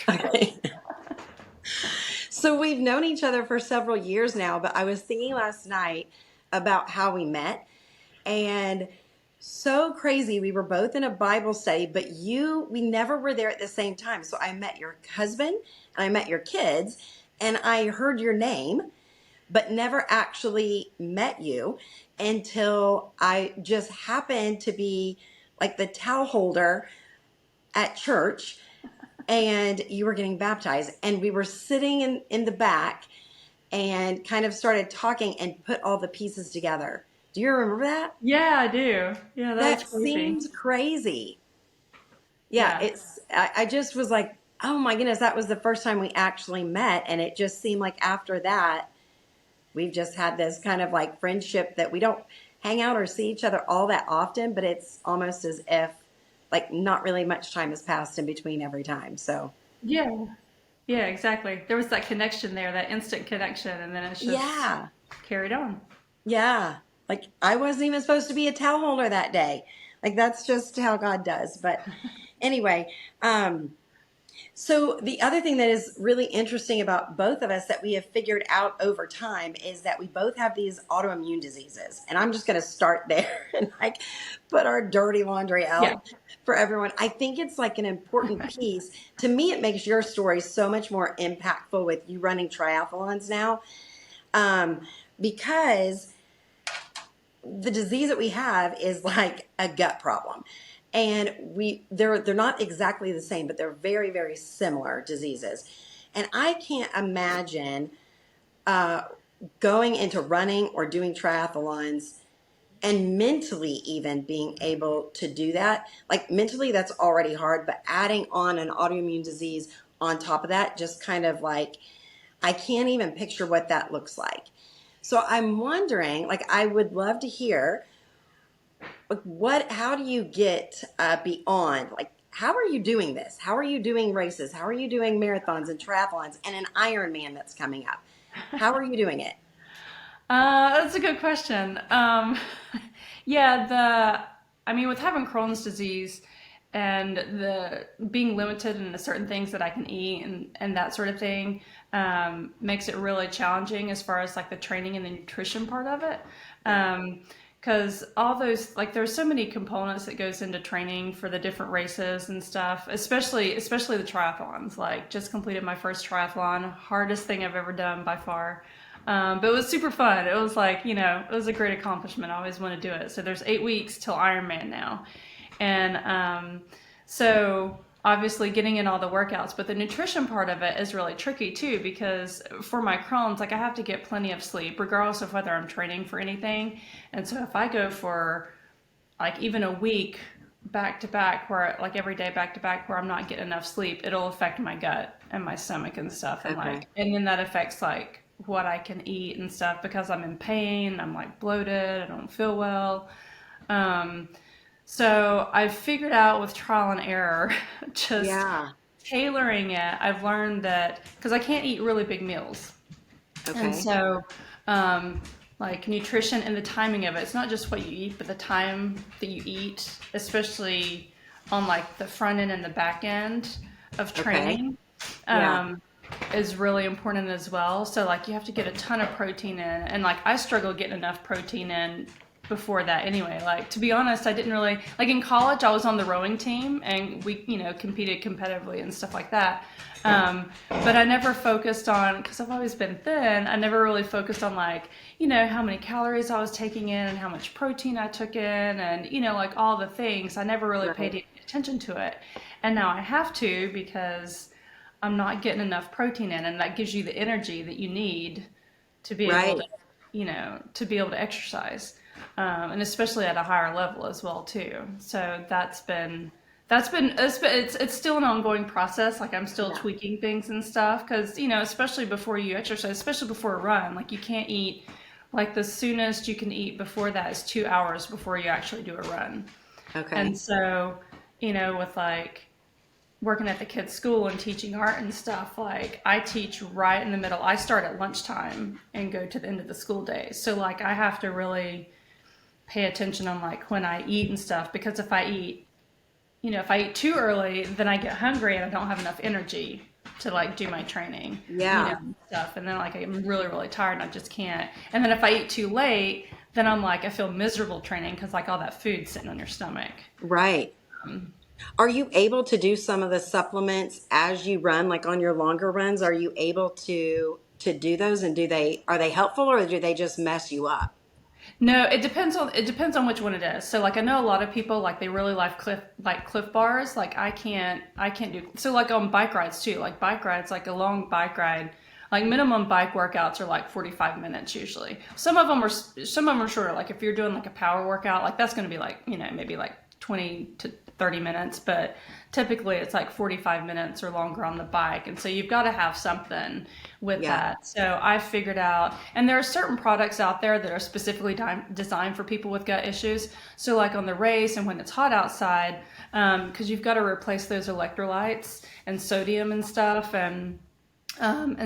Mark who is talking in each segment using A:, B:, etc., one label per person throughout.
A: Okay. So we've known each other for several years now, but I was thinking last night about how we met, and so crazy. We were both in a Bible study, but we never were there at the same time. So I met your husband and I met your kids, and I heard your name, but never actually met you until I just happened to be like the towel holder at church, and you were getting baptized, and we were sitting in the back and kind of started talking and put all the pieces together. Do you remember that?
B: Yeah, I do. Yeah, that was
A: That
B: crazy.
A: seems crazy. Yeah,
B: Yeah.
A: I just was like, oh my goodness, that was the first time we actually met. And it just seemed like after that, we've just had this kind of like friendship that we don't hang out or see each other all that often, but it's almost as if like not really much time has passed in between every time. So,
B: Yeah. Yeah, exactly. There was that connection there, that instant connection, and then it's just
A: yeah.
B: carried on.
A: Yeah. Like I wasn't even supposed to be a towel holder that day. Like that's just how God does. But anyway, so the other thing that is really interesting about both of us that we have figured out over time is that we both have these autoimmune diseases. And I'm just going to start there and like put our dirty laundry
B: Yeah.
A: out for everyone. I think it's like an important piece. To me, it makes your story so much more impactful with you running triathlons now. Um, because the disease that we have is like a gut problem, and they're not exactly the same, but they're very very similar diseases. And I can't imagine uh, going into running or doing triathlons and mentally even being able to do that. Like mentally that's already hard, but adding on an autoimmune disease on top of that, just kind of like I can't even picture what that looks like. So I'm wondering, like, I would love to hear, like, how do you get beyond, like, how are you doing this? How are you doing races? How are you doing marathons and triathlons and an Ironman that's coming up? How are you doing it?
B: That's a good question. Yeah, I mean, with having Crohn's disease and the being limited in the certain things that I can eat and that sort of thing, makes it really challenging as far as like the training and the nutrition part of it.
A: Yeah.
B: Because all those, like, there's so many components that goes into training for the different races and stuff, especially the triathlons. Like, just completed my first triathlon, hardest thing I've ever done by far. But it was super fun. It was like, it was a great accomplishment. I always want to do it. So there's 8 weeks till Ironman now. And so obviously getting in all the workouts, but the nutrition part of it is really tricky too, because for my Crohn's, like I have to get plenty of sleep, regardless of whether I'm training for anything. And so if I go for like even a week back to back, where like every day back to back, where I'm not getting enough sleep, it'll affect my gut and my stomach and stuff. And
A: Okay.
B: like, and then that affects like what I can eat and stuff because I'm in pain. I'm like bloated. I don't feel well. Um, so I've figured out with trial and error, just
A: Yeah.
B: tailoring it. I've learned that because I can't eat really big meals. And
A: Okay.
B: so, um, like nutrition and the timing of it, it's not just what you eat, but the time that you eat, especially on like the front end and the back end of
A: Okay.
B: training,
A: Yeah.
B: um, is really important as well. So, like, you have to get a ton of protein in. And like, I struggle getting enough protein in before that anyway. Like, to be honest, I didn't really, like in college, I was on the rowing team and we, competed competitively and stuff like that. But I never focused on, because I've always been thin, I never really focused on like, how many calories I was taking in and how much protein I took in and, like all the things. I never really paid
A: Right.
B: any attention to it. And now I have to because I'm not getting enough protein in, and that gives you the energy that you need to be able to,
A: Right.
B: exercise, and especially at a higher level as well too. So it's still an ongoing process. Like I'm still
A: Yeah.
B: tweaking things and stuff because especially before you exercise, especially before a run, like you can't eat. Like the soonest you can eat before that is 2 hours before you actually do a run. And
A: Okay.
B: so, with like working at the kids' school and teaching art and stuff, like I teach right in the middle. I start at lunchtime and go to the end of the school day. So like I have to really pay attention on like when I eat and stuff because if I eat too early, then I get hungry and I don't have enough energy to like do my training,
A: Yeah.
B: and stuff. And then like I'm really, really tired and I just can't. And then if I eat too late, then I'm like, I feel miserable training because like all that food's sitting on your stomach.
A: Right.
B: Um,
A: Are you able to do some of the supplements as you run, like on your longer runs? Are you able to do those, and are they helpful, or do they just mess you up?
B: No, it depends on which one it is. So like I know a lot of people like they really like Cliff Bars. Like I can't do so like on bike rides too. Like bike rides, like a long bike ride, like minimum bike workouts are like 45 minutes usually. Some of them are shorter. Like if you're doing like a power workout, like that's going to be like, maybe like 20 to 30 minutes, but typically it's like 45 minutes or longer on the bike. And so you've got to have something with
A: Yeah.
B: that. So I figured out, and there are certain products out there that are specifically designed for people with gut issues. So like on the race and when it's hot outside, because you've got to replace those electrolytes and sodium and stuff. And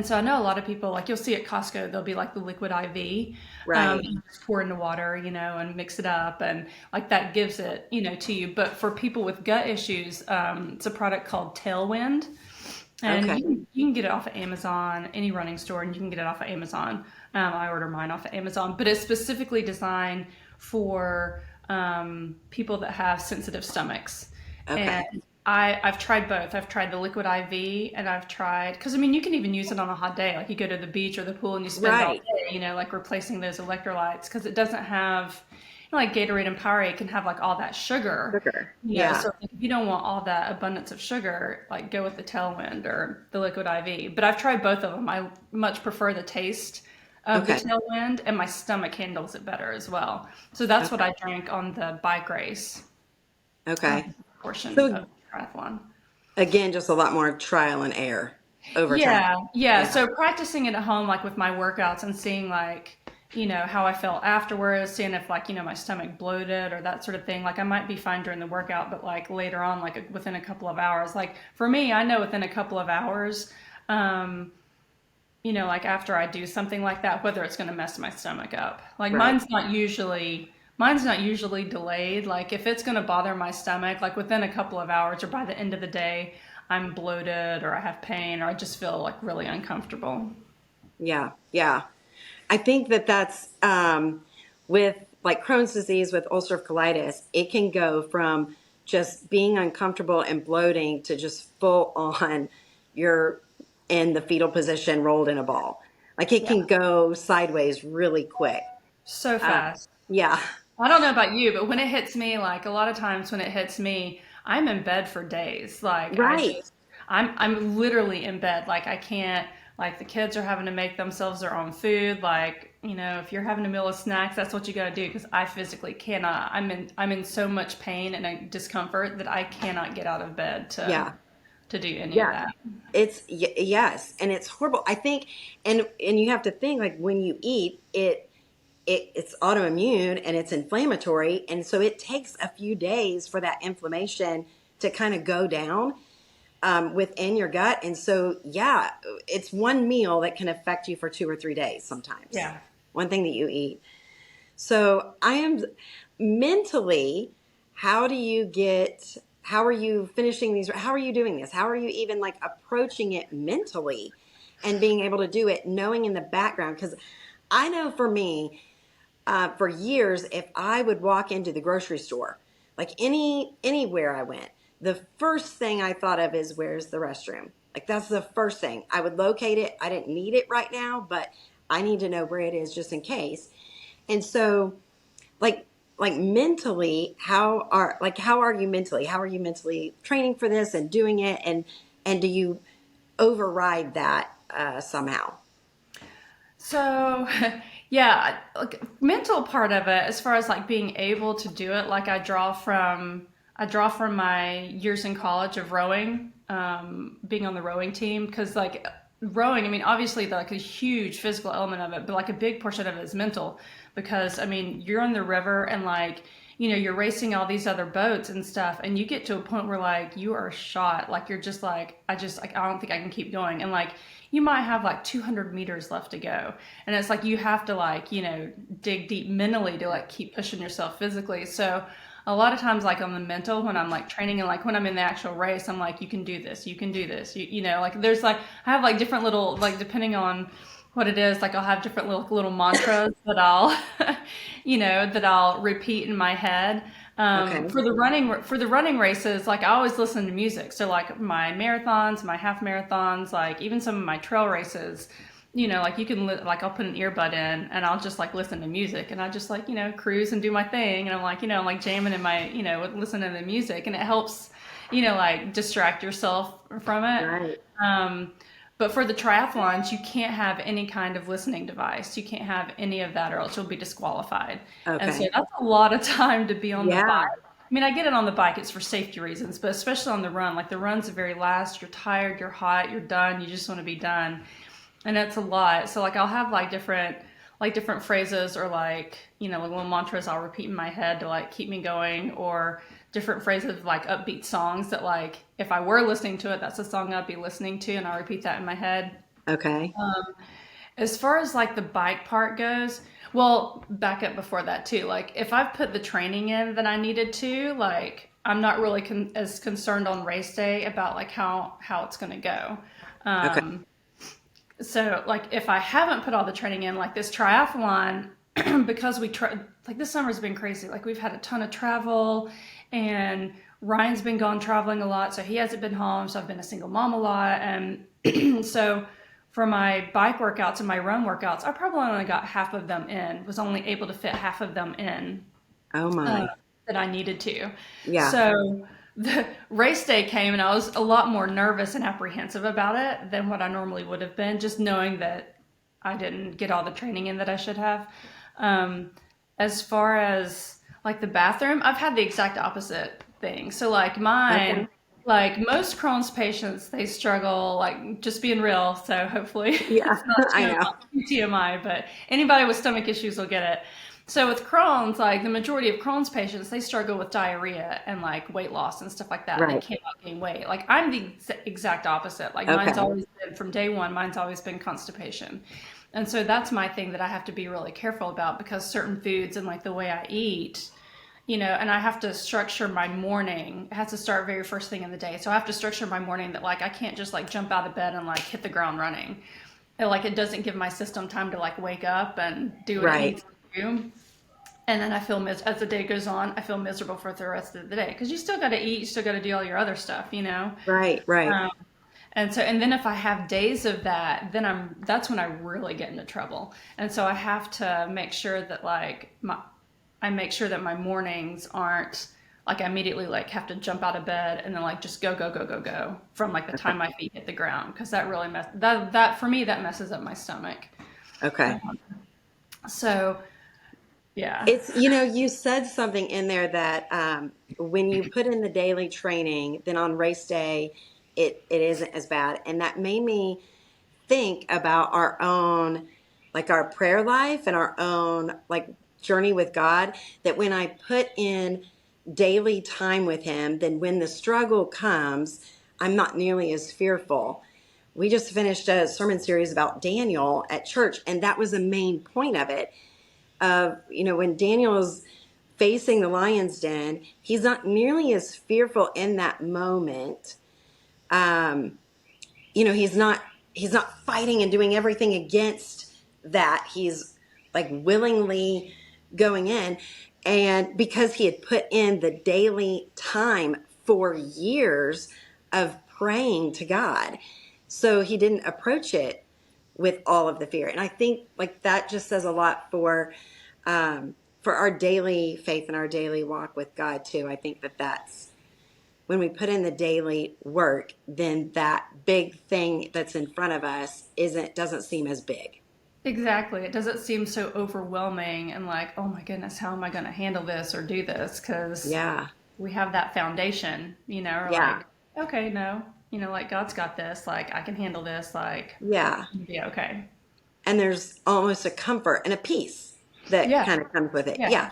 B: so I know a lot of people, like you'll see at Costco, there'll be like the liquid IV,
A: Right.
B: you just pour into water, and mix it up, and like that gives it, to you. But for people with gut issues, it's a product called Tailwind, and
A: Okay.
B: you can get it off of Amazon, any running store, and you can get it off of Amazon. I order mine off of Amazon, but it's specifically designed for people that have sensitive stomachs.
A: Okay.
B: And I've tried both. I've tried the liquid IV, and I've tried, because I mean, you can even use it on a hot day. Like you go to the beach or the pool and you spend all
A: Right.
B: day, like replacing those electrolytes, because it doesn't have, like Gatorade and Powerade can have like all that sugar.
A: Sugar. Yeah.
B: So if you don't want all that abundance of sugar, like go with the Tailwind or the liquid IV. But I've tried both of them. I much prefer the taste of the
A: Okay.
B: Tailwind, and my stomach handles it better as well. So that's what
A: Okay.
B: I drank on the bike race
A: Okay.
B: portion
A: So
B: of the triathlon.
A: again, just a lot more trial and error over time.
B: Yeah, yeah.
A: Yeah.
B: So practicing it at home, like with my workouts, and seeing like, how I felt afterwards, seeing if like, my stomach bloated or that sort of thing. Like I might be fine during the workout, but like later on, like within a couple of hours, like for me, I know within a couple of hours, um, like after I do something like that, whether it's going to mess my stomach up. Like
A: Right.
B: mine's not usually delayed. Like if it's going to bother my stomach, like within a couple of hours or by the end of the day, I'm bloated or I have pain or I just feel like really uncomfortable.
A: Yeah. Yeah. I think that's with like Crohn's disease, with ulcerative colitis, it can go from just being uncomfortable and bloating to just full on you're in the fetal position rolled in a ball. Like it
B: Yeah.
A: can go sideways really quick.
B: So
A: Uh,
B: fast.
A: yeah.
B: I don't know about you, but when it hits me, like a lot of times when it hits me, I'm in bed for days. Like
A: Right.
B: I'm literally in bed. Like I can't, like the kids are having to make themselves their own food. Like, if you're having a meal of snacks, that's what you got to do, because I physically cannot. I'm in so much pain and discomfort that I cannot get out of bed to
A: Yeah.
B: to do any of
A: Yeah.
B: that.
A: Yes, and it's horrible. I think, and you have to think like when you eat it's autoimmune and it's inflammatory, and so it takes a few days for that inflammation to kind of go down within your gut. And so, yeah, it's one meal that can affect you for 2 or 3 days sometimes.
B: Yeah.
A: One thing that you eat. So I am mentally, how do you get, how are you finishing these? How are you doing this? How are you even like approaching it mentally and being able to do it, knowing in the background? Because I know for me, for years, if I would walk into the grocery store, like anywhere I went, the first thing I thought of is where's the restroom? Like that's the first thing. I would locate it. I didn't need it right now, but I need to know where it is just in case. And so like mentally, how are you mentally? How are you mentally training for this and doing it, and do you override that somehow?
B: So, yeah, like mental part of it, as far as like being able to do it, like I draw from my years in college of rowing, being on the rowing team, because like rowing, I mean, obviously like a huge physical element of it, but like a big portion of it is mental, because I mean, you're in the river and like, you're racing all these other boats and stuff, and you get to a point where like you are shot, like you're just like, I don't think I can keep going, and like you might have like 200 meters left to go, and it's like you have to like dig deep mentally to like keep pushing yourself physically. So a lot of times like on the mental when I'm like training and like when I'm in the actual race, I'm like, you can do this, you can do this. You know, like there's like I have like different little like depending on what it is, like I'll have different little mantras that I'll that I'll repeat in my head.
A: Okay.
B: For the running races, like I always listen to music. So like my marathons, my half marathons, like even some of my trail races, like you can like I'll put an earbud in and I'll just like listen to music and I just like cruise and do my thing and I'm like I'm like jamming in my listening to the music and it helps like distract yourself from it.
A: Right.
B: Um, but for the triathlons, you can't have any kind of listening device. You can't have any of that or else you'll be disqualified. And so
A: Okay.
B: that's a lot of time to be on the bike.
A: Yeah.
B: I mean, I get it on the bike, it's for safety reasons, but especially on the run, like the run's the very last, you're tired, you're hot, you're done, you just want to be done. And it's a lot. So like I'll have like different phrases or like, like little mantras I'll repeat in my head to like keep me going or different phrases like upbeat songs that like if I were listening to it, that's the song I'd be listening to and I'll repeat that in my head.
A: Okay.
B: As far as like the bike part goes, well, back up before that too. Like if I've put the training in that I needed to, like I'm not really as concerned on race day about like how it's going to go.
A: Okay.
B: Um, so like if I haven't put all the training in, like this triathlon, because like this summer's been crazy. Like we've had a ton of travel, and Ryan's been gone traveling a lot, so he hasn't been home. So I've been a single mom a lot, and so for my bike workouts and my run workouts, I probably only got half of them in. Was only able to fit half of them in
A: Oh
B: uh,
A: my.
B: that I needed to.
A: Yeah.
B: So the race day came and I was a lot more nervous and apprehensive about it than what I normally would have been, just knowing that I didn't get all the training in that I should have. Um, as far as like the bathroom, I've had the exact opposite thing. So like
A: Okay.
B: mine, like most Crohn's patients, they struggle, like just being real. So hopefully
A: Yeah.
B: it's not
A: I know.
B: TMI, but anybody with stomach issues will get it. So with Crohn's, like the majority of Crohn's patients, they struggle with diarrhea and like weight loss and stuff like that. They
A: Right.
B: cannot gain weight. Like I'm the exact opposite. Like mine's
A: Okay.
B: always been from day one, mine's always been constipation. And so that's my thing that I have to be really careful about because certain foods and like the way I eat, and I have to structure my morning. It has to start very first thing in the day. So I have to structure my morning that like I can't just like jump out of bed and like hit the ground running. Like it doesn't give my system time to like wake up and do what it
A: Right.
B: needs to do. And then I feel as the day goes on, I feel miserable for the rest of the day because you still got to eat, you still got to do all your other stuff.
A: Right. Right.
B: Um, and then if I have days of that, then that's when I really get into trouble. And so I have to make sure that I make sure that my mornings aren't like I immediately like have to jump out of bed and then like just go go go go go from like the
A: Okay.
B: time my feet hit the ground because that really that for me that messes up my stomach.
A: Okay.
B: Um, so yeah.
A: It's, you said something in there that when you put in the daily training, then on race day, it isn't as bad. And that made me think about our own, like our prayer life and our own, like journey with God, that when I put in daily time with Him, then when the struggle comes, I'm not nearly as fearful. We just finished a sermon series about Daniel at church, and that was the main point of it of, when Daniel's facing the lion's den, he's not nearly as fearful in that moment. Um, he's not fighting and doing everything against that. He's like willingly going in. And because he had put in the daily time for years of praying to God, so he didn't approach it with all of the fear. And I think like that just says a lot for our daily faith and our daily walk with God too. I think that's when we put in the daily work, then that big thing that's in front of us doesn't seem as big.
B: Exactly. It doesn't seem so overwhelming and like, oh my goodness, how am I going to handle this or do this? Because
A: Yeah.
B: we have that foundation, or
A: Yeah.
B: like, okay, no, like God's got this, like I can handle this, like,
A: Yeah.
B: yeah, okay.
A: And there's almost a comfort and a peace that
B: Yeah,
A: kind of comes with it.
B: yeah,
A: Yeah.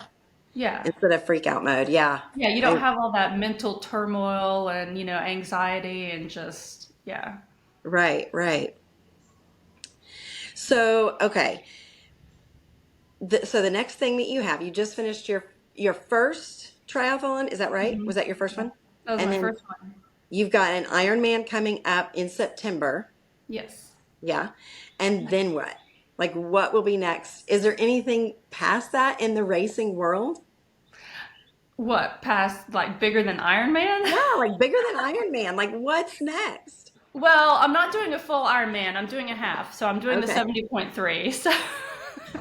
B: yeah.
A: Instead of freak out mode. Yeah.
B: Yeah, you don't
A: I,
B: have all that mental turmoil and, anxiety and just, yeah.
A: right. Right. So, okay. So the next thing that you just finished your first triathlon. Is that right?
B: Mhm.
A: Was that your first
B: Yeah.
A: one?
B: That was
A: And
B: my
A: then
B: first one.
A: you've got an Ironman coming up in September.
B: Yes.
A: Yeah. And then what? Like, what will be next? Is there anything past that in the racing world?
B: What, past like bigger than Iron Man?
A: Yeah, like bigger than Ironman. Like, what's next?
B: Well, I'm not doing a full Iron Man. I'm doing a half. So I'm doing the
A: Okay.
B: 70.3. So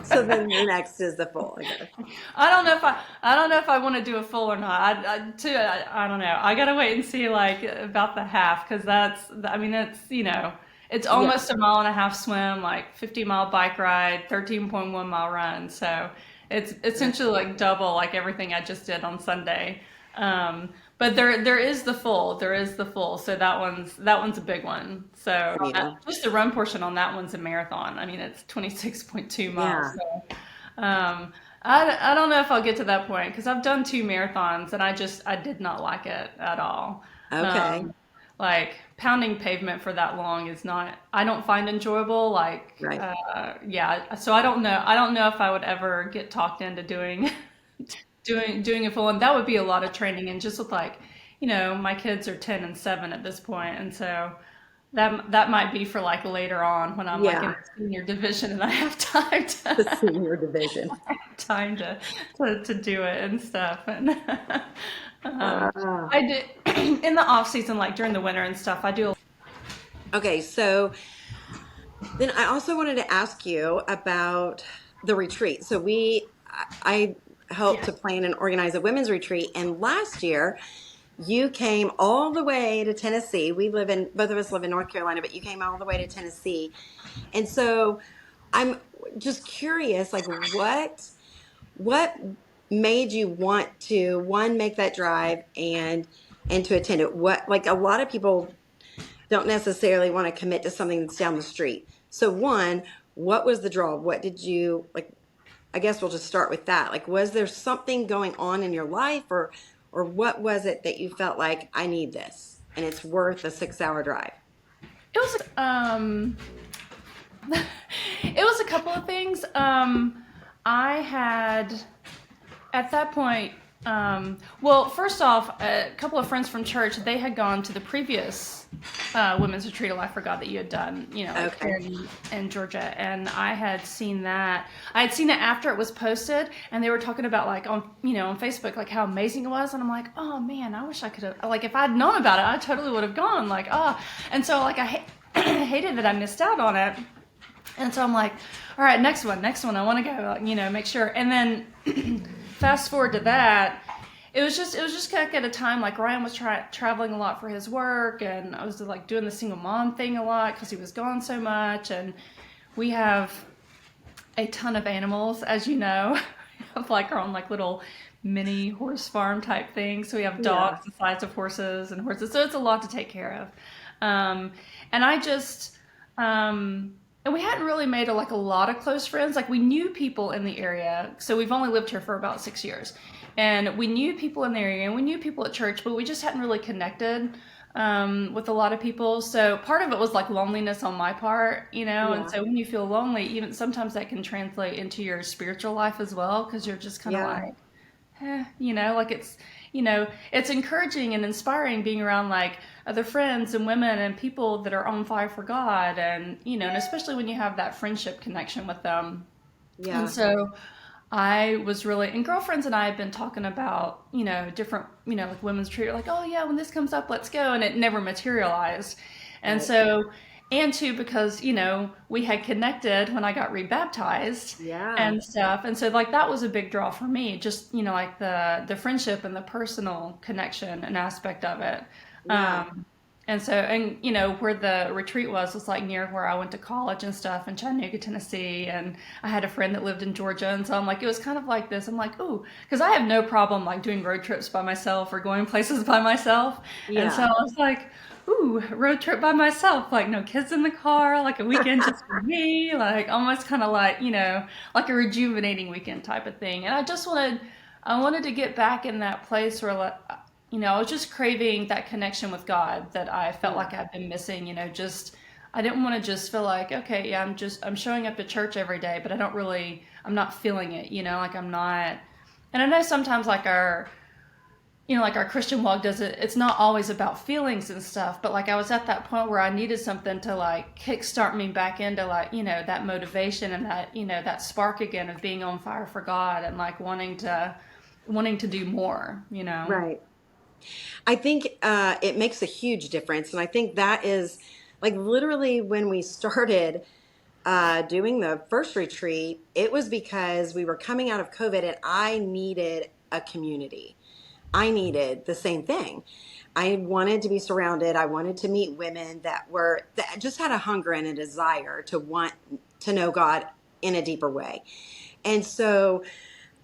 A: So then the next is the full, I guess.
B: I don't know if I want to do a full or not. I don't know. I gotta wait and see like about the half because I mean that's it's
A: Yeah.
B: almost a mile and a half swim, like 50-mile bike ride, 13.1 mile run. So it's essentially like double like everything I just did on Sunday. But there is the full, So that one's a big one. So
A: Yeah.
B: just the run portion on that one's a marathon. I mean it's 26.2 miles.
A: Yeah.
B: So I don't know if I'll get to that point because I've done 2 marathons and I did not like it at all.
A: Okay.
B: Um, like pounding pavement for that long is not, I don't find enjoyable. Like,
A: Right.
B: yeah. So I don't know if I would ever get talked into doing, doing a full, and that would be a lot of training and just with like, my kids are 10 and 7 at this point, and so that might be for like later on when I'm like in
A: Yeah.
B: the senior division and I have time
A: The
B: to
A: senior division.
B: time to do it and stuff. And um,
A: Ah.
B: I did in the off season, like during the winter and stuff. I do.
A: Okay, so then I also wanted to ask you about the retreat. So I helped
B: Yeah.
A: to plan and organize a women's retreat, and last year you came all the way to Tennessee. Both of us live in North Carolina, but you came all the way to Tennessee. And so I'm just curious, like what made you want to one make that drive and to attend it? What like a lot of people don't necessarily want to commit to something that's down the street. So one, what was the draw? What did you like? I guess we'll just start with that. Like, was there something going on in your life, or what was it that you felt like I need this and it's worth a 6 hour drive?
B: It was it was a couple of things. I had at that point, well, first off, a couple of friends from church, they had gone to the previous women's retreat. I forgot that you had done, like
A: Okay.
B: here in Georgia, and I had seen that. I had seen it after it was posted, and they were talking about like on Facebook, like how amazing it was, and I'm like, oh man, I wish I could have, like, if I'd known about it, I totally would have gone, like, oh, and so like hated that I missed out on it. And so I'm like, all right, next one. I want to go, make sure. And then fast forward to that, it was just like at a time like Ryan was traveling a lot for his work, and I was like doing the single mom thing a lot because he was gone so much, and we have a ton of animals, as you know. We have like our own like little mini horse farm type thing. So we have
A: Yeah.
B: dogs the size of horses and horses. So it's a lot to take care of. Um, and I just and we hadn't really made like a lot of close friends. Like we knew people in the area. So we've only lived here for about 6 years. And we knew people in the area and we knew people at church, but we just hadn't really connected with a lot of people. So part of it was like loneliness on my part. And
A: Yeah.
B: so when you feel lonely, even sometimes that can translate into your spiritual life as well, because you're just kind of
A: Yeah.
B: like, like it's encouraging and inspiring being around like other friends and women and people that are on fire for God, and especially when you have that friendship connection with them. And
A: Yeah.
B: so I was really, and girlfriends and I have been talking about, different, like women's retreat, like, oh yeah, when this comes up, let's go. And it never materialized. And
A: Right.
B: so, and two, because, we had connected when I got rebaptized
A: Yeah.
B: and stuff. And so like, that was a big draw for me, just, like the friendship and the personal connection and aspect of it.
A: Yeah.
B: Um, and so, and where the retreat was like near where I went to college and stuff in Chattanooga, Tennessee. And I had a friend that lived in Georgia. And so I'm like, it was kind of like this. I'm like, ooh, because I have no problem like doing road trips by myself or going places by myself. And so
A: Yeah.
B: I was like, ooh, road trip by myself, like no kids in the car, like a weekend just for me, like almost kind of like, like a rejuvenating weekend type of thing. And I wanted to get back in that place where like, I was just craving that connection with God that I felt
A: Yeah.
B: like I'd been missing, just I didn't want to just feel like, okay, yeah, I'm showing up to church every day, but I'm not feeling it, like I'm not. And I know sometimes like like our Christian walk doesn't, it's not always about feelings and stuff, but like I was at that point where I needed something to like kickstart me back into like, that motivation and that, that spark again of being on fire for God and like wanting to do more.
A: Right. I think it makes a huge difference. And I think that is like literally when we started doing the first retreat, it was because we were coming out of COVID and I needed a community. I needed the same thing. I wanted to be surrounded. I wanted to meet women that just had a hunger and a desire to want to know God in a deeper way. And so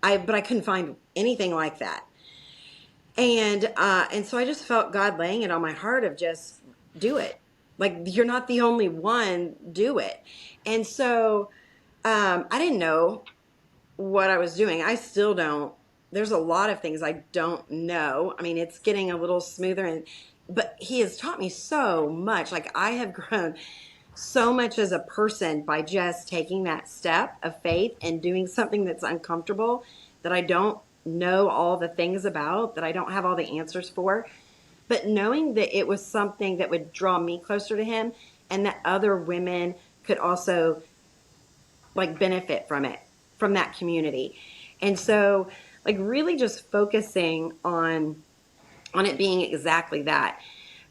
A: but I couldn't find anything like that. And so I just felt God laying it on my heart of just do it. Like you're not the only one, do it. And so I didn't know what I was doing. I still don't. There's a lot of things I don't know. I mean, it's getting a little smoother but he has taught me so much. Like I have grown so much as a person by just taking that step of faith and doing something that's uncomfortable that I don't know all the things about, that I don't have all the answers for, but knowing that it was something that would draw me closer to him and that other women could also like benefit from it, from that community. And so like really just focusing on it being exactly that,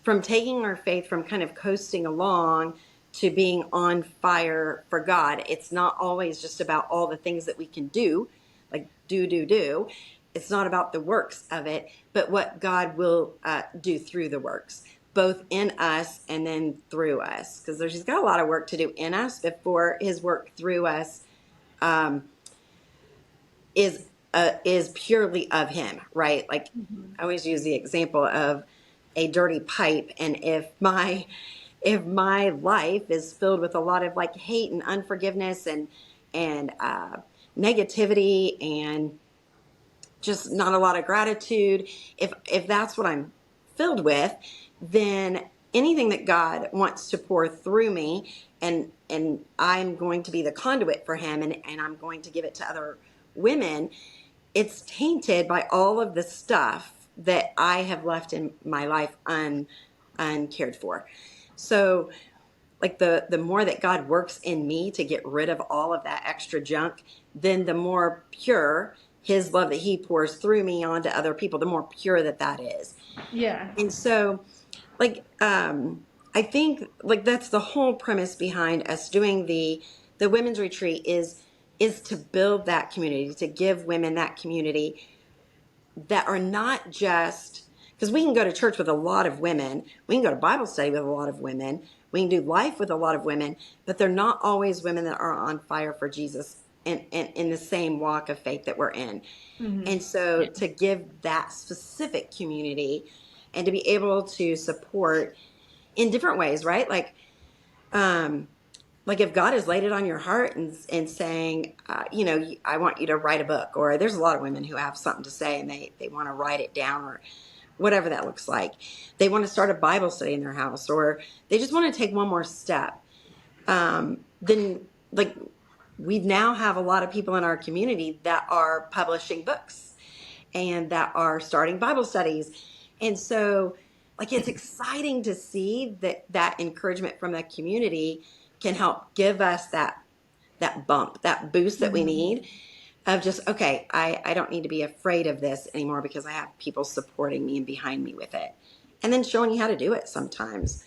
A: from taking our faith from kind of coasting along to being on fire for God. It's not always just about all the things that we can do, like do. It's not about the works of it, but what God will do through the works, both in us and then through us. Because He's got a lot of work to do in us before his work through us um, is purely of him, right? Like I always use the example of a dirty pipe, and if my life is filled with a lot of like hate and unforgiveness and negativity and just not a lot of gratitude, if that's what I'm filled with, then anything that God wants to pour through me and I'm going to be the conduit for him and I'm going to give it to other women, it's tainted by all of the stuff that I have left in my life uncared for. So like the more that God works in me to get rid of all of that extra junk, then the more pure his love that he pours through me onto other people, the more pure that is.
B: Yeah.
A: And so like I think like that's the whole premise behind us doing the women's retreat is to build that community, to give women that community that are not just, because we can go to church with a lot of women, we can go to Bible study with a lot of women, we can do life with a lot of women, but they're not always women that are on fire for Jesus and in the same walk of faith that we're in.
B: Mm-hmm.
A: And so
B: Yeah.
A: to give that specific community and to be able to support in different ways, right? Um, like if God has laid it on your heart and saying, I want you to write a book, or there's a lot of women who have something to say and they want to write it down or whatever that looks like. They want to start a Bible study in their house, or they just want to take one more step. Then like we now have a lot of people in our community that are publishing books and that are starting Bible studies. And so like it's exciting to see that encouragement from the community can help give us that bump, that boost that we
B: Mm-hmm.
A: need of just, okay, I don't need to be afraid of this anymore because I have people supporting me and behind me with it. And then showing you how to do it sometimes.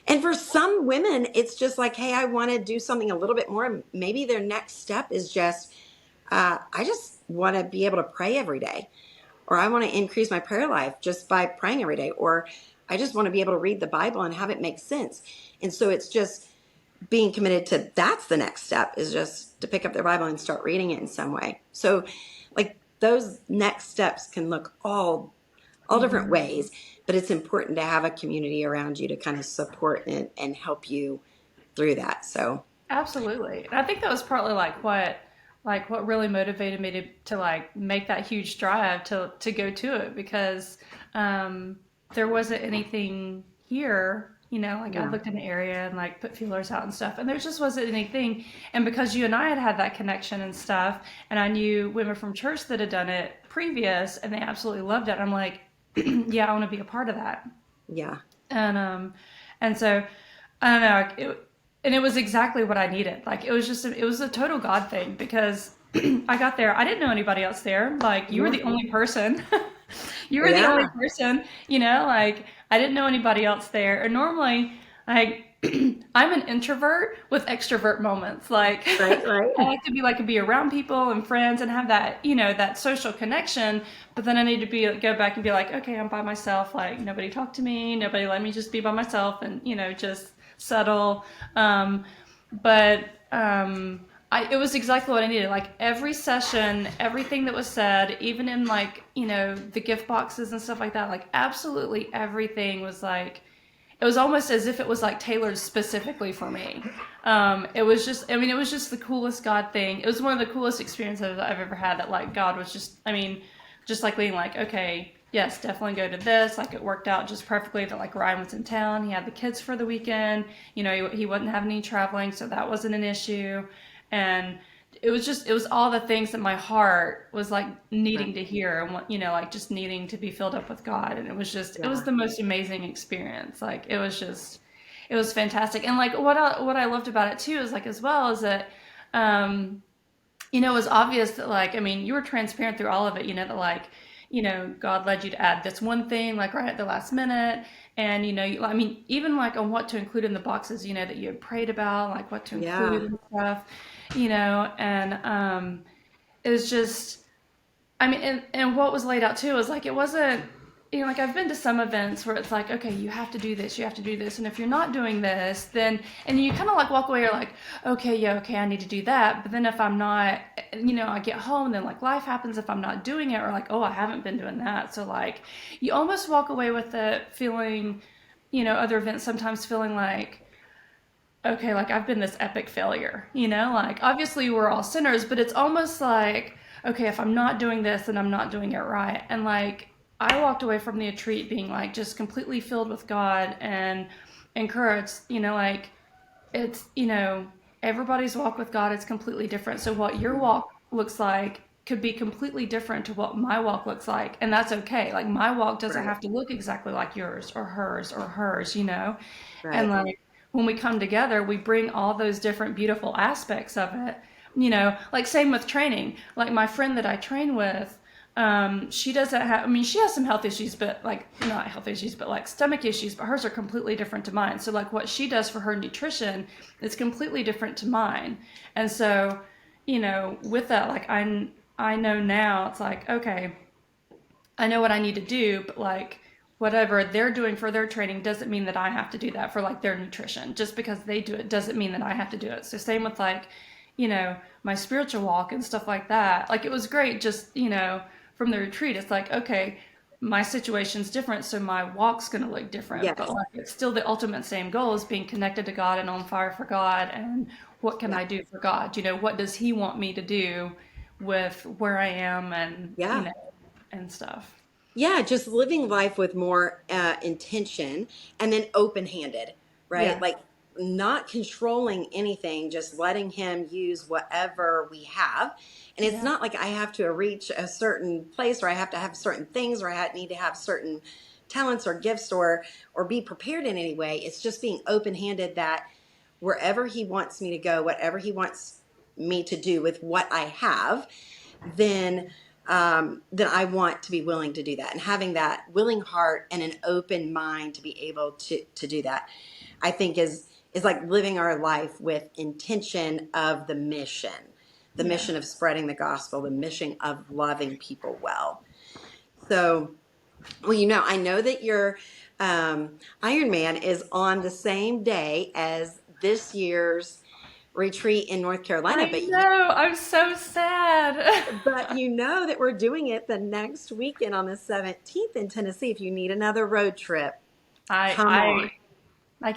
A: And for some women, it's just like, hey, I want to do something a little bit more. Maybe their next step is just, I just want to be able to pray every day, or I want to increase my prayer life just by praying every day, or I just want to be able to read the Bible and have it make sense. And so it's just being committed to that's the next step, is just to pick up their Bible and start reading it in some way. So like those next steps can look all different
B: Mm-hmm.
A: ways, but it's important to have a community around you to kind of support and help you through that. So
B: Absolutely. And I think that was partly like what really motivated me to like make that huge drive to go to it because there wasn't anything here, like I
A: yeah,
B: looked in the area and like put feelers out and stuff and there just wasn't anything. And because you and I had that connection and stuff and I knew women from church that had done it previous, and they absolutely loved it. I'm like, yeah, I want to be a part of that.
A: Yeah.
B: And and so I don't know, and it was exactly what I needed. Like it was a total God thing because I got there, I didn't know anybody else there. Like you were
A: Yeah.
B: the only person. You were the only
A: Yeah.
B: person, you know, like I didn't know anybody else there. And normally, like I'm an introvert with extrovert moments. Like
A: Right. Right.
B: I like to be around people and friends and have that, you know, that social connection. But then I need to go back and be like, okay, I'm by myself. Like nobody talk to me. Nobody let me just be by myself and, you know, just settle. Um, but it was exactly what I needed. Like every session, everything that was said, even in like, you know, the gift boxes and stuff like that, like absolutely everything was like, it was almost as if it was like tailored specifically for me. It was just, I mean, it was just the coolest God thing. It was one of the coolest experiences I've ever had that like God was just, I mean, just like being like, okay, yes, definitely go to this. Like it worked out just perfectly that like Ryan was in town. He had the kids for the weekend. You know, he wasn't having any traveling, so that wasn't an issue. And it was all the things that my heart was like
A: Right.
B: needing to hear and what, you know, like just needing to be filled up with God. And it was
A: Yeah.
B: the most amazing experience. Like it was fantastic. And like what I loved about it too is like as well is that, um, you know, it was obvious that like, I mean, you were transparent through all of it, you know, that like, you know, God led you to add this one thing like right at the last minute. And, you know, I mean, even like on what to include in the boxes, you know, that you had prayed about, like what to include
A: Yeah.
B: and stuff, you know, and it was just, I mean, and what was laid out too was like it wasn't, you know, like I've been to some events where it's like, okay, you have to do this, you have to do this, and if you're not doing this, then and you kind of like walk away, you're like, okay, yeah, okay, I need to do that, but then if I'm not, you know, I get home, then like life happens if I'm not doing it, or like, oh, I haven't been doing that, so like, you almost walk away with it feeling, you know, other events sometimes feeling like okay, like I've been this epic failure, you know? Like obviously we're all sinners, but it's almost like, okay, if I'm not doing this, then I'm not doing it right. And like I walked away from the retreat being like just completely filled with God and encouraged, you know, like it's, you know, everybody's walk with God is completely different. So what your
A: Mhm.
B: walk looks like could be completely different to what my walk looks like. And that's okay. Like my walk doesn't
A: Right.
B: have to look exactly like or hers, you know? And
A: Right.
B: like when we come together, we bring all those different beautiful aspects of it. You know, like same with training. Like my friend that I train with, she doesn't have, I mean, she has some health issues, but like not health issues, but like stomach issues, but hers are completely different to mine. So like what she does for her nutrition is completely different to mine. And so, you know, with that, like I know now it's like, okay, I know what I need to do, but like whatever they're doing for their training doesn't mean that I have to do that for like their nutrition. Just because they do it doesn't mean that I have to do it. So same with like, you know, my spiritual walk and stuff like that. Like it was great just, you know, from the retreat. It's like, okay, my situation's different, so my walk's gonna look different. But
A: Yes.
B: like it's still the ultimate same goal is being connected to God and on fire for God and what can
A: Yeah.
B: I do for God? You know, what does he want me to do with where I am and you
A: Yeah.
B: know and stuff.
A: Yeah, just living life with more intention and then open-handed, right?
B: Yeah.
A: Like not controlling anything, just letting him use whatever we have. And it's
B: Yeah.
A: not like I have to reach a certain place or I have to have certain things or need to have certain talents or gifts or be prepared in any way. It's just being open-handed that wherever he wants me to go, whatever he wants me to do with what I have, then then I want to be willing to do that and having that willing heart and an open mind to be able to do that. I think is like living our life with intention of the
B: Yeah.
A: mission of spreading the gospel, the mission of loving people well. So, well, you know, I know that your Ironman is on the same day as this year's retreat in North Carolina,
B: I know. I'm so sad.
A: but you know that we're doing it the next weekend on the 17th in Tennessee. If you need another road trip,
B: I
A: come on.
B: I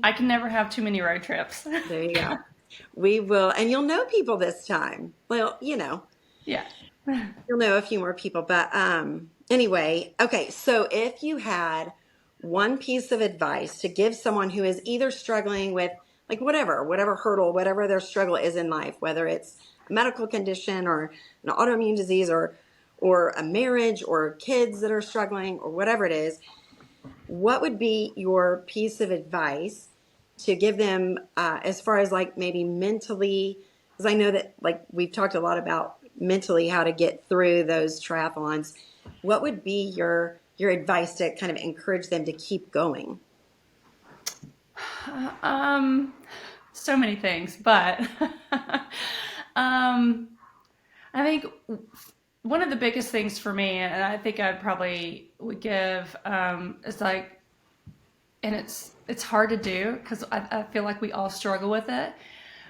B: I can never have too many road trips.
A: There you go. We will, and you'll know people this time. Well, you know,
B: Yeah.
A: you'll know a few more people, but anyway, okay. So if you had one piece of advice to give someone who is either struggling with like whatever hurdle, whatever their struggle is in life, whether it's a medical condition or an autoimmune disease or a marriage or kids that are struggling or whatever it is, what would be your piece of advice to give them as far as like maybe mentally, because I know that like we've talked a lot about mentally how to get through those triathlons. What would be your advice to kind of encourage them to keep going?
B: Um, so many things, but um, I think one of the biggest things for me, and I think I probably would give, is like, and it's hard to do because I feel like we all struggle with it,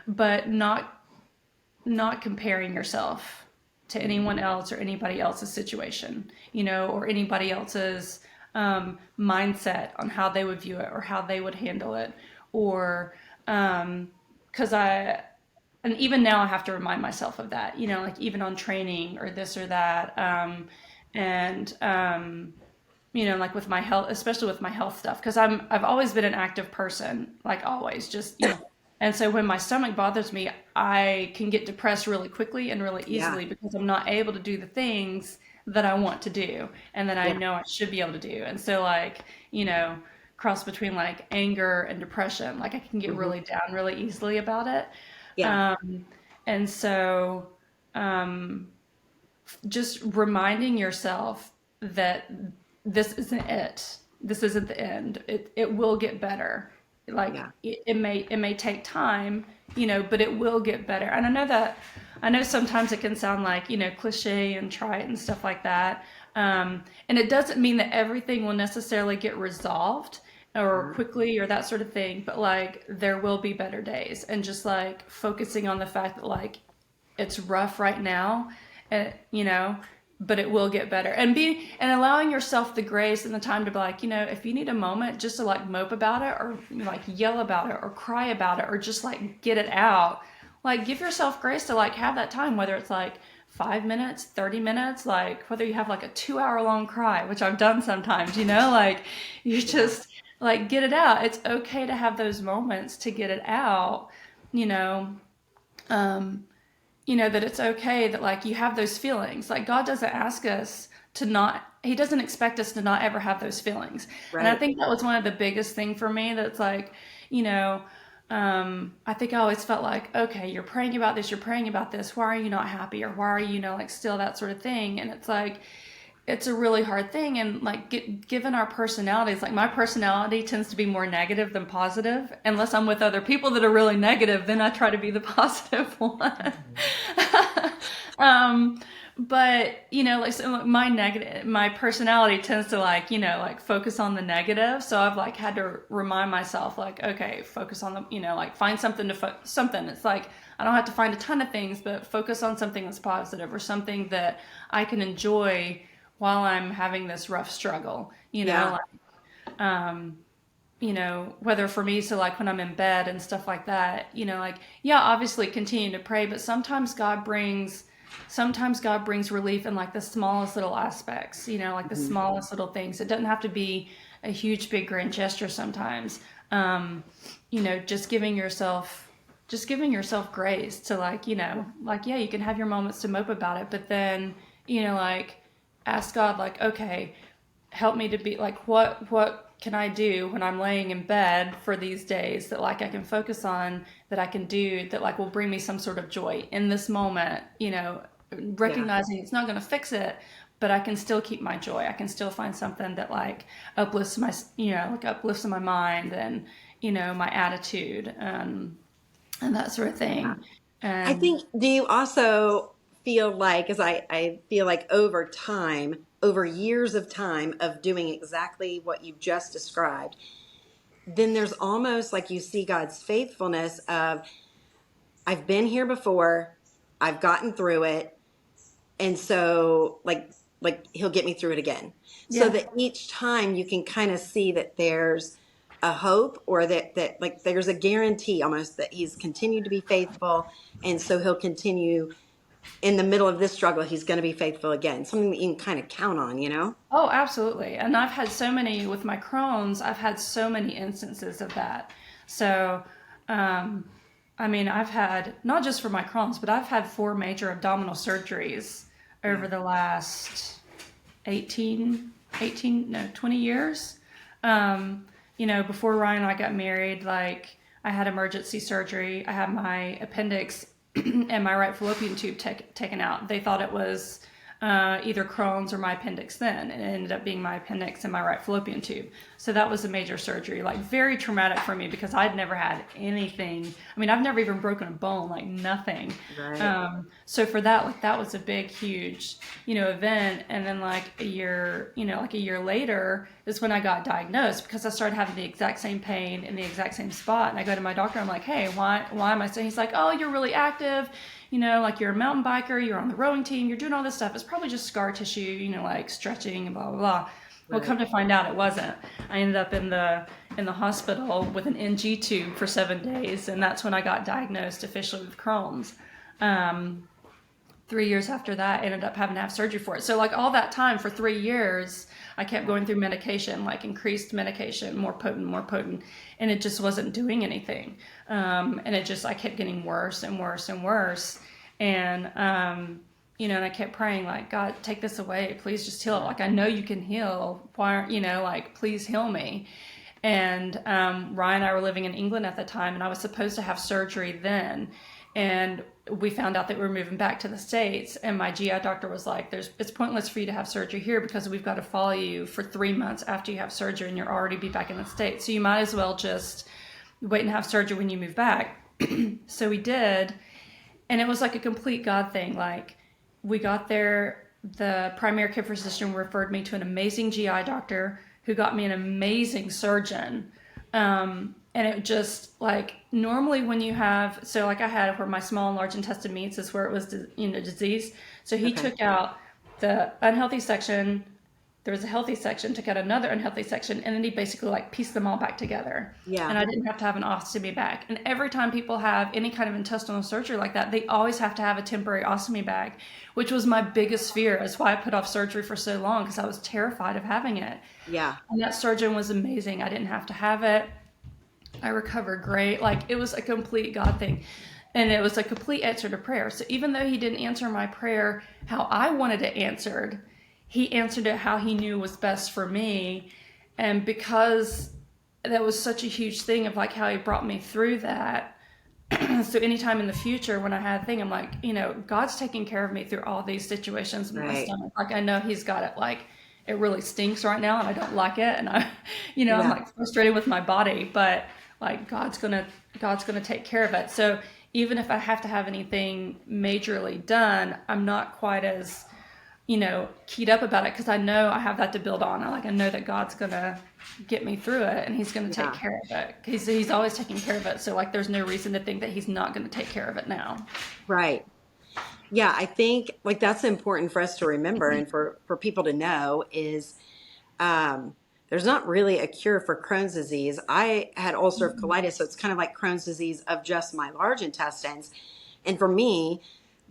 B: but not comparing yourself to anyone else or anybody else's situation, or anybody else's mindset on how they would view it or how they would handle it, or because and even now I have to remind myself of that, like even on training or this or that, and like with my health, especially with my health stuff, because I've always been an active person, like always, just and so when my stomach bothers me, I can get depressed really quickly and really
A: Yeah,
B: easily because I'm not able to do the things that I want to do and that I
A: yeah,
B: know I should be able to do. And so like, cross between like anger and depression, like I can get
A: hmm,
B: really down really easily about it.
A: yeah,
B: Um, and so um, just reminding yourself that this isn't it. This isn't the end. It will get better. Like
A: yeah,
B: it may take time, but it will get better. And I know sometimes it can sound like, cliche and trite and stuff like that. And it doesn't mean that everything will necessarily get resolved or
A: uh,
B: quickly or that sort of thing, but like there will be better days, and just like focusing on the fact that like it's rough right now, and but it will get better, and allowing yourself the grace and the time to be like, if you need a moment just to like mope about it or like yell about it or cry about it or just like get it out, like give yourself grace to like have that time, whether it's like 5 minutes, 30 minutes, like whether you have like a 2 hour long cry, which I've done sometimes, like you
A: yeah,
B: just like get it out. It's okay to have those moments to get it out, you know um that it's okay that like you have those feelings. Like God doesn't ask us to not, he doesn't expect us to not ever have those feelings. And I
A: right,
B: think that was one of the biggest thing for me, that's like, you know, I think I always felt like, okay, you're praying about this, you're praying about this. Why are you not happy? Or why are you, like still that sort of thing? And it's like, it's a really hard thing. And like given our personalities, like my personality tends to be more negative than positive. Unless I'm with other people that are really negative, then I try to be the positive one. um but like, so my personality tends to like, like focus on the negative, so I've like had to remind myself like, okay, focus on the, like find something something. It's like I don't have to find a ton of things, but focus on something that's positive or something that I can enjoy while I'm having this rough struggle,
A: yeah,
B: um whether for me, so like when I'm in bed and stuff like that, like, yeah, obviously continue to pray, but sometimes God brings relief in like the smallest little aspects, like the
A: hmm,
B: smallest little things. It doesn't have to be a huge, big, grand gesture sometimes. Um, just giving yourself grace to like, like, yeah, you can have your moments to mope about it, but then, like ask God, like, okay, help me to be like, what can I do when I'm laying in bed for these days that like I can focus on, that I can do, that like will bring me some sort of joy in this moment,
A: yeah,
B: recognizing it's not going to fix it, but I can still keep my joy. I can still find something that like uplifts my mind and, my attitude, and that sort of
A: yeah.
B: thing.
A: I
B: And
A: think, do you also feel like, as I feel like over time, over years of time of doing exactly what you just described, then there's almost like you see God's faithfulness of, I've been here before, I've gotten through it, and so like he'll get me through it again. So
B: yeah.
A: that each time you can kind of see that there's a hope, or that like there's a guarantee almost that he's continued to be faithful, and so he'll continue in the middle of this struggle, he's going to be faithful again. Something that you can kind of count on, you know?
B: Oh, absolutely. And I've had so many with my Crohn's, I've had so many instances of that. So, um, I mean, I've had not just for my Crohn's, but I've had 4 major abdominal surgeries over the last 20 years. Before Ryan and I got married, like I had emergency surgery. I had my appendix and my right fallopian tube taken out. They thought it was either Crohn's or my appendix then, and it ended up being my appendix and my right fallopian tube. So that was a major surgery, like very traumatic for me because I'd never had anything. I mean, I've never even broken a bone, like nothing.
A: Right.
B: So for that, like that was a big, huge, event. And then like a year later is when I got diagnosed because I started having the exact same pain in the exact same spot. And I go to my doctor, I'm like, hey, why am I saying? He's like, oh, you're really active. Like you're a mountain biker, you're on the rowing team, you're doing all this stuff. It's probably just scar tissue, like stretching and blah, blah, blah. Well,
A: Right.
B: come to find out it wasn't. I ended up in the hospital with an NG tube for 7 days, and that's when I got diagnosed officially with Crohn's. 3 years after that, I ended up having to have surgery for it. So like all that time for 3 years, I kept going through medication, like increased medication, more potent, and it just wasn't doing anything. And I kept getting worse and worse and worse. And, and I kept praying like, God, take this away. Please just heal it. Like, I know you can heal. Why aren't, like, please heal me. And Ryan and I were living in England at the time, and I was supposed to have surgery then. And we found out that we were moving back to the States, and my GI doctor was like, it's pointless for you to have surgery here because we've got to follow you for 3 months after you have surgery and you'll already be back in the States. So you might as well just wait and have surgery when you move back. So we did. And it was like a complete God thing. Like, we got there, the primary care physician referred me to an amazing GI doctor who got me an amazing surgeon. And it just like normally when you have, so like I had where my small and large intestine meets is where it was, disease. So he
A: Okay.
B: took out the unhealthy section. There was a healthy section, took out another unhealthy section, and then he basically like pieced them all back together.
A: Yeah.
B: And I didn't have to have an ostomy bag. And every time people have any kind of intestinal surgery like that, they always have to have a temporary ostomy bag, which was my biggest fear. That's why I put off surgery for so long, because I was terrified of having it.
A: Yeah.
B: And that surgeon was amazing. I didn't have to have it. I recovered great. Like, it was a complete God thing. And it was a complete answer to prayer. So even though he didn't answer my prayer how I wanted it answered, he answered it how he knew was best for me. And because that was such a huge thing of like how he brought me through that. So anytime in the future when I had a thing, I'm like, God's taking care of me through all these situations with my
A: Right.
B: stomach. Like, I know he's got it, like, it really stinks right now and I don't like it. And I'm
A: Yeah.
B: like frustrated with my body, but like God's gonna take care of it. So even if I have to have anything majorly done, I'm not quite as, keyed up about it because I know I have that to build on. I know that God's gonna get me through it and he's gonna take
A: Yeah.
B: care of it. He's always taking care of it. So like there's no reason to think that he's not gonna take care of it now.
A: Right. Yeah, I think like that's important for us to remember and for people to know is there's not really a cure for Crohn's disease. I had ulcerative colitis, so it's kind of like Crohn's disease of just my large intestines. And for me,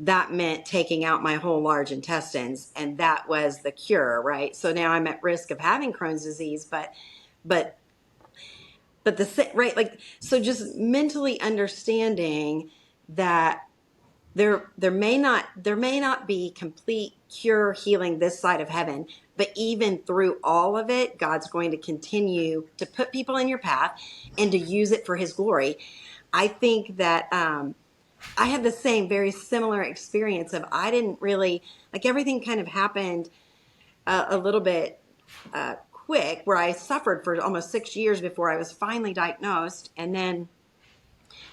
A: that meant taking out my whole large intestines, and that was the cure, right? So now I'm at risk of having Crohn's disease, but right, like so just mentally understanding that there may not be complete cure healing this side of heaven, but even through all of it, God's going to continue to put people in your path and to use it for his glory. I think that I had the same very similar experience of I didn't really like everything kind of happened a little bit quick, where I suffered for almost 6 years before I was finally diagnosed, and then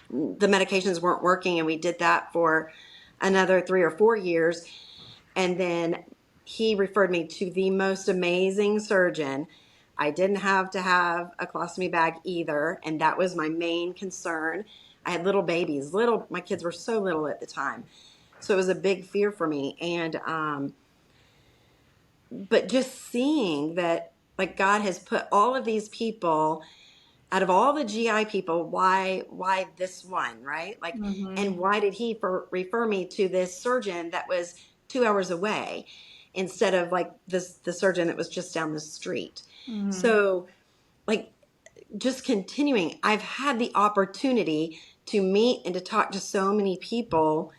A: the medications weren't working, and we did that for another 3 or 4 years. And then he referred me to the most amazing surgeon. I didn't have to have a colostomy bag either, and that was my main concern. I had little babies, my kids were so little at the time, so it was a big fear for me. And but just seeing that, like, God has put all of these people out of all the GI people, why this one, right? Like,
B: Mm-hmm.
A: and why did he refer me to this surgeon that was 2 hours away instead of like the surgeon that was just down the street?
B: Mm-hmm.
A: So, like, just continuing, I've had the opportunity to meet and to talk to so many people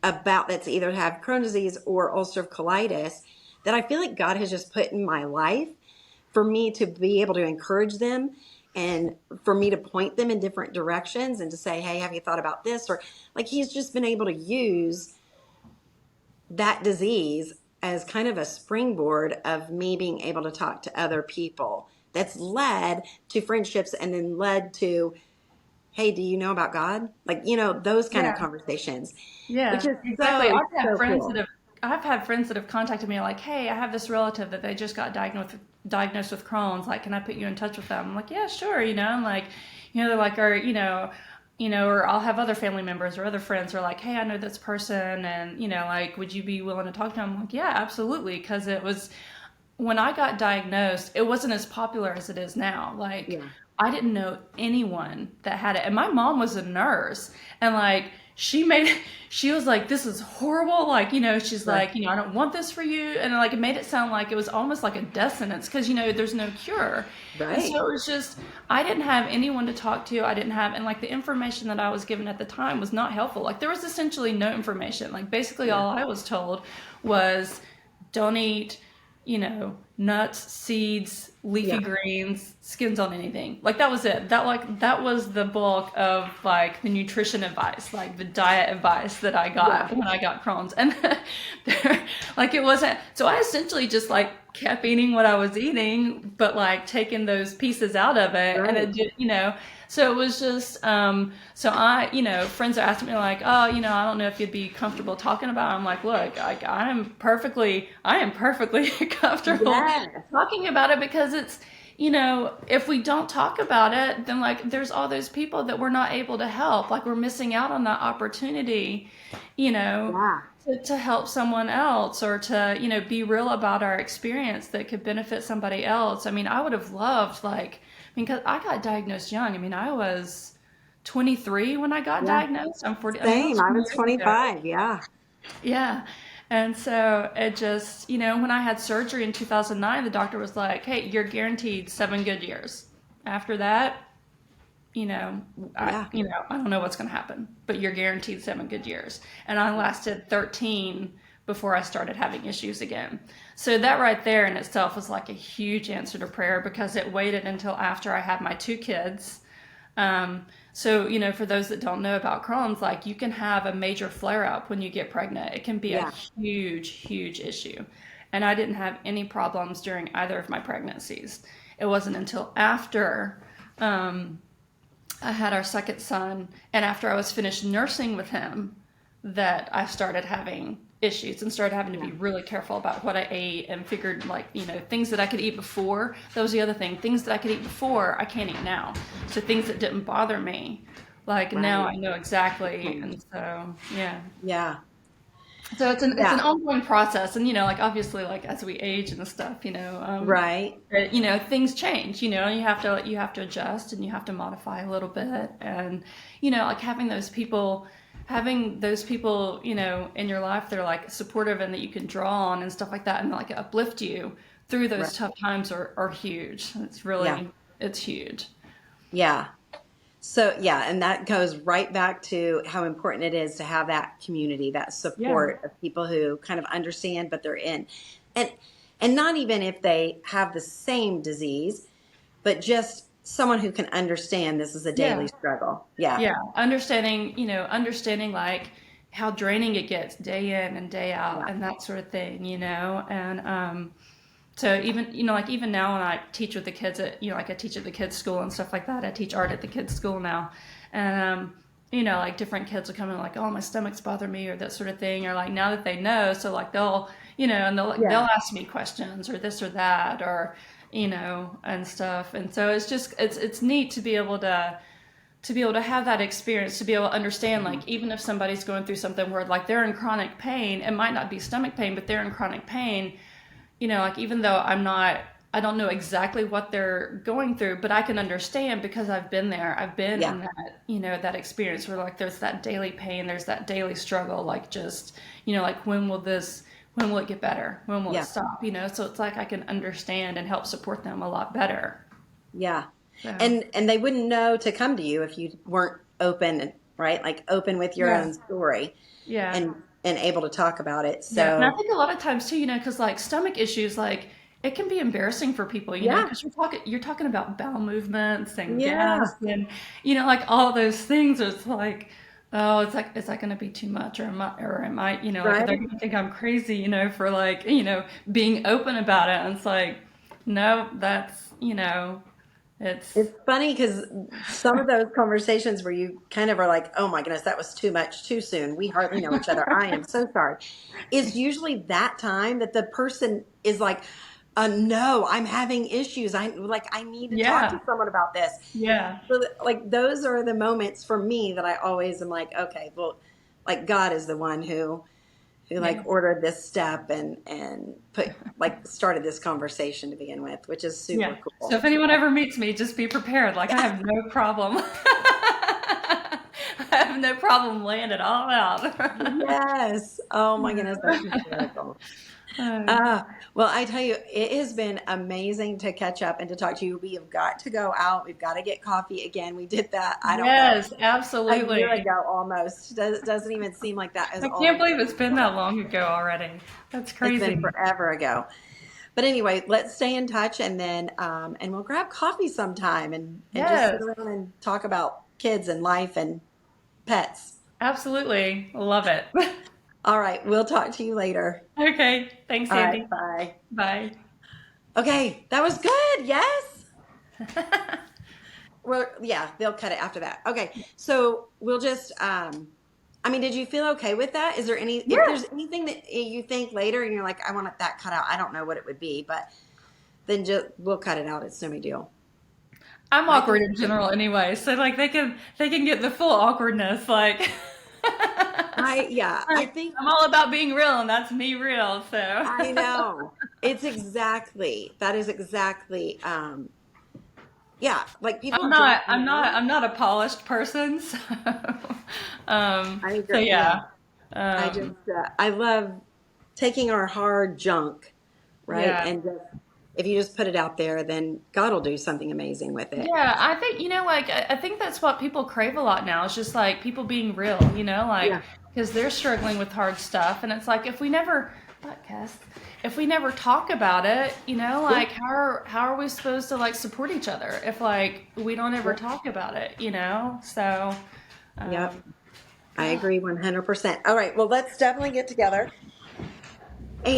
A: about that's either have Crohn's disease or ulcerative colitis that I feel like God has just put in my life for me to be able to encourage them and for me to point them in different directions and to say, hey, have you thought about this? Or like he's just been able to use that disease as kind of a springboard of me being able to talk to other people that's led to friendships and then led to, hey, do you know about God? Like, those kind of
B: Yeah.
A: conversations, which
B: Yeah,
A: is
B: exactly.
A: so, so cool.
B: I've had friends that have contacted me like, "Hey, I have this relative that they just got diagnosed with Crohn's. Like, can I put you in touch with them?" I'm like, "Yeah, sure." And like, they're like, or or I'll have other family members or other friends who are like, "Hey, I know this person, and like, would you be willing to talk to them?" I'm like, "Yeah, absolutely," because it was when I got diagnosed, it wasn't as popular as it is now. Like,
A: Yeah.
B: I didn't know anyone that had it. And my mom was a nurse. And like, she was like, this is horrible. Like, she's
A: Right.
B: like, I don't want this for you. And like, it made it sound like it was almost like a death sentence because, there's no cure. And so
A: Right.
B: it was just, I didn't have anyone to talk to. I didn't have, and like the information that I was given at the time was not helpful. Like, there was essentially no information. Like, basically,
A: Yeah.
B: all I was told was don't eat nuts, seeds, leafy
A: Yeah.
B: greens, skins on anything. Like that was it. That was the bulk of like the nutrition advice, like the diet advice that I
A: Yeah.
B: got when I got Crohn's. And like it wasn't so I essentially just like kept eating what I was eating, but like taking those pieces out of it and
A: Right.
B: it did, so it was just so I, friends are asking me like, oh, I don't know if you'd be comfortable talking about it. I'm like, look, I am perfectly comfortable
A: Yes.
B: talking about it because it's, if we don't talk about it, then like there's all those people that we're not able to help. Like we're missing out on that opportunity, you know,
A: Yeah.
B: to help someone else or to, be real about our experience that could benefit somebody else. I mean, I would have loved because I got diagnosed young. I mean, I was 23 when I got
A: Yeah.
B: diagnosed. I'm 40. I mean, that
A: Same.
B: was
A: I
B: 20
A: was
B: years ago.
A: 25. Yeah.
B: Yeah. And so it just, when I had surgery in 2009, the doctor was like, hey, you're guaranteed 7 good years. After that, you know,
A: Yeah.
B: I don't know what's going to happen, but you're guaranteed 7 good years. And I lasted 13 before I started having issues again. So that right there in itself was like a huge answer to prayer because it waited until after I had my 2 kids. So, for those that don't know about Crohn's, like you can have a major flare up when you get pregnant. It can be a
A: Yeah.
B: huge, huge issue. And I didn't have any problems during either of my pregnancies. It wasn't until after um, I had our second son and after I was finished nursing with him that I started having issues and started having to
A: Yeah.
B: be really careful about what I ate and figured like, things that I could eat before. That was the other thing. Things that I could eat before, I can't eat now. So things that didn't bother me, like now
A: Right.
B: I know exactly.
A: Change.
B: And so, yeah.
A: Yeah.
B: So it's an
A: Yeah.
B: ongoing process. And, like obviously like as we age and stuff,
A: Right.
B: things change, you have to adjust and you have to modify a little bit. And, like having those people, in your life that are like supportive and that you can draw on and stuff like that and like uplift you through
A: Right.
B: those tough times are huge.
A: Yeah.
B: It's huge.
A: Yeah. So, yeah, and that goes right back to how important it is to have that community, that
B: Yeah.
A: support of people who kind of understand, but they're in. And and not even if they have the same disease, but just someone who can understand this is a daily
B: Yeah.
A: struggle. Yeah.
B: Yeah. Understanding like how draining it gets day in and day out
A: Yeah.
B: and that sort of thing, and so even, like even now when I teach with the kids at, like I teach at the kids school and stuff like that. I teach art at the kids school now. And, like different kids will come in like, oh, my stomach's bother me or that sort of thing. Or like now that they know, so like and they'll
A: Yeah.
B: ask me questions or this or that or, and stuff. And so it's just, it's neat to be able to have that experience, to be able to understand,
A: Mhm.
B: like, even if somebody's going through something where, like, they're in chronic pain, it might not be stomach pain, but they're in chronic pain, like even though I don't know exactly what they're going through, but I can understand because I've been there. I've been
A: Yeah.
B: in that, that experience where like there's that daily pain, there's that daily struggle, like just, like when will it get better? When will it
A: Yeah.
B: stop? So it's like I can understand and help support them a lot better.
A: Yeah.
B: So,
A: And they wouldn't know to come to you if you weren't open, right? Like open with your
B: yeah,
A: own story.
B: yeah,
A: And and able to talk about it.
B: Yeah, and I
A: So
B: think a lot of times too, because like stomach issues, like it can be embarrassing for people,
A: yeah,
B: because you're talking about bowel movements and
A: yeah,
B: gas and like all those things. It's like, oh, it's like, is that going to be too much, or am I, like they're
A: right.
B: going to think I'm crazy, for like, being open about it. And it's like, no, that's, it's
A: It's funny because some of those conversations where you kind of are like, oh my goodness, that was too much too soon. We hardly know each other. I am so sorry. Is usually that time that the person is like, no, I'm having issues. I need to talk to
B: yeah,
A: someone about this.
B: yeah,
A: So like those are the moments for me that I always am like, okay, well, like God is the one who like
B: yeah.
A: ordered this step and put like started this conversation to begin with, which is
B: Yeah.
A: super
B: So
A: cool.
B: if anyone ever meets me, just be prepared. Like I have no problem. I have no problem laying it all out.
A: Yes. Oh my goodness, that's
B: Yeah.
A: hysterical.
B: Uh,
A: Uh, well, I tell you, it has been amazing to catch up and to talk to you. We have got to go out. We've got to get coffee again. We did that, I don't know,
B: yes,
A: a year
B: absolutely.
A: ago almost. Doesn't even seem like that as
B: I
A: all
B: can't
A: ago.
B: believe it's been that long ago already. That's
A: It's been
B: crazy.
A: forever ago. But anyway, let's stay in touch and then and we'll grab coffee sometime and just sit
B: Yes,
A: around and talk about kids and life and pets.
B: absolutely. Love it.
A: All right, we'll talk to you later.
B: Okay. Thanks,
A: All right,
B: Andy.
A: bye.
B: Bye.
A: Okay, that was good. Yes. Well, yeah, they'll cut it after that. Okay, so we'll just I mean, did you feel okay with that? Is there any, if
B: Yeah.
A: there's anything that you think later and you're like, I want that cut out, I don't know what it would be, but then just we'll cut it out. It's no big deal.
B: I'm
A: I think
B: awkward in general anyway, so like they can get the full awkwardness like
A: yeah, I think
B: I'm all about being real and that's me real, so
A: I know. It's exactly, that is exactly, yeah, like people
B: I'm
A: don't
B: not I'm not
A: know.
B: I'm not a polished person, so
A: I
B: so
A: agree. Yeah.
B: yeah.
A: I just,
B: Um
A: I love taking our hard junk, right?
B: yeah.
A: And just, if you just put it out there, then God will do something amazing with it.
B: Yeah, I think like I think that's what people crave a lot now. It's just like people being real, like
A: Yeah.
B: because they're struggling with hard stuff, and it's like if we never, podcast, if we never talk about it,
A: Yeah.
B: like how are we supposed to like support each other if like we don't ever
A: Yep.
B: talk about it? So,
A: Yep.
B: um,
A: I
B: yeah,
A: agree 100%. All right. Well, let's definitely get together.